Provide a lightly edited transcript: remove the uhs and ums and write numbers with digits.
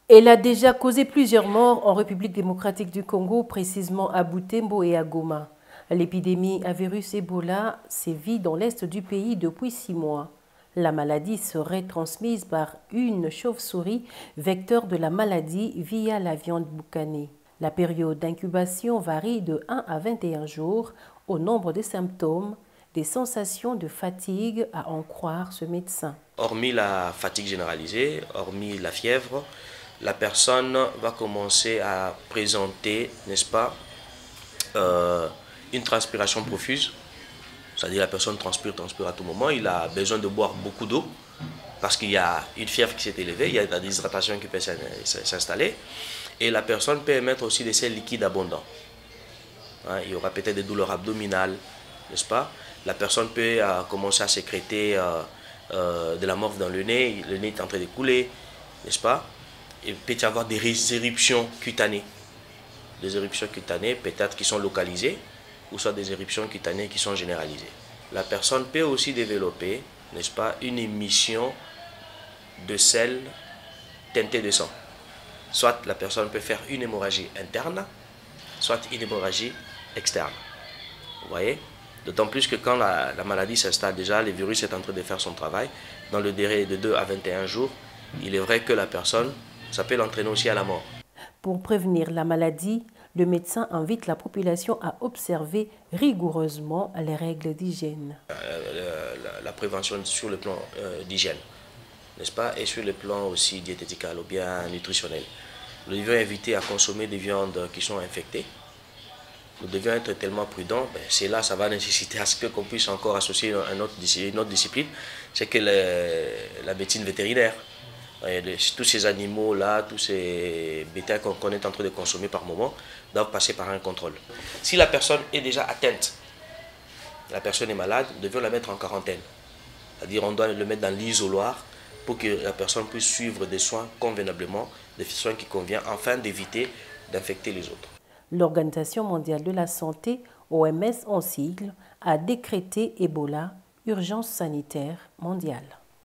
Elle a déjà causé plusieurs morts en République démocratique du Congo, précisément à Butembo et à Goma. L'épidémie à virus Ebola sévit dans l'est du pays depuis 6 mois. La maladie serait transmise par une chauve-souris, vecteur de la maladie via la viande boucanée. La période d'incubation varie de 1 à 21 jours au nombre de symptômes, des sensations de fatigue à en croire ce médecin. Hormis la fatigue généralisée, hormis la fièvre, la personne va commencer à présenter, n'est-ce pas, une transpiration profuse. C'est-à-dire la personne transpire à tout moment. Il a besoin de boire beaucoup d'eau parce qu'il y a une fièvre qui s'est élevée, il y a de la déshydratation qui peut s'installer. Et la personne peut émettre aussi des sels liquides abondants. Il y aura peut-être des douleurs abdominales, n'est-ce pas? La personne peut commencer à sécréter de la morve dans le nez est en train de couler, n'est-ce pas? Il peut y avoir des éruptions cutanées. Des éruptions cutanées peut-être qui sont localisées, ou soit des éruptions cutanées qui sont généralisées. La personne peut aussi développer, n'est-ce pas, une émission de sel teinté de sang. Soit la personne peut faire une hémorragie interne, soit une hémorragie externe. Vous voyez? D'autant plus que quand la maladie s'installe déjà, le virus est en train de faire son travail. Dans le délai de 2 à 21 jours, il est vrai que la personne, ça peut l'entraîner aussi à la mort. Pour prévenir la maladie, le médecin invite la population à observer rigoureusement les règles d'hygiène. La prévention sur le plan d'hygiène, n'est-ce pas, et sur le plan aussi diététical ou bien nutritionnel. Nous devons éviter à consommer des viandes qui sont infectées. Nous devons être tellement prudents. C'est là, ça va nécessiter à ce qu'on puisse encore associer une autre discipline, c'est que la médecine vétérinaire. Tous ces animaux-là, tous ces bétails qu'on est en train de consommer par moment, doivent passer par un contrôle. Si la personne est déjà atteinte, la personne est malade, nous devons la mettre en quarantaine. C'est-à-dire on doit le mettre dans l'isoloir pour que la personne puisse suivre des soins convenablement, des soins qui conviennent, afin d'éviter d'infecter les autres. L'Organisation mondiale de la santé, OMS en sigle, a décrété Ebola urgence sanitaire mondiale.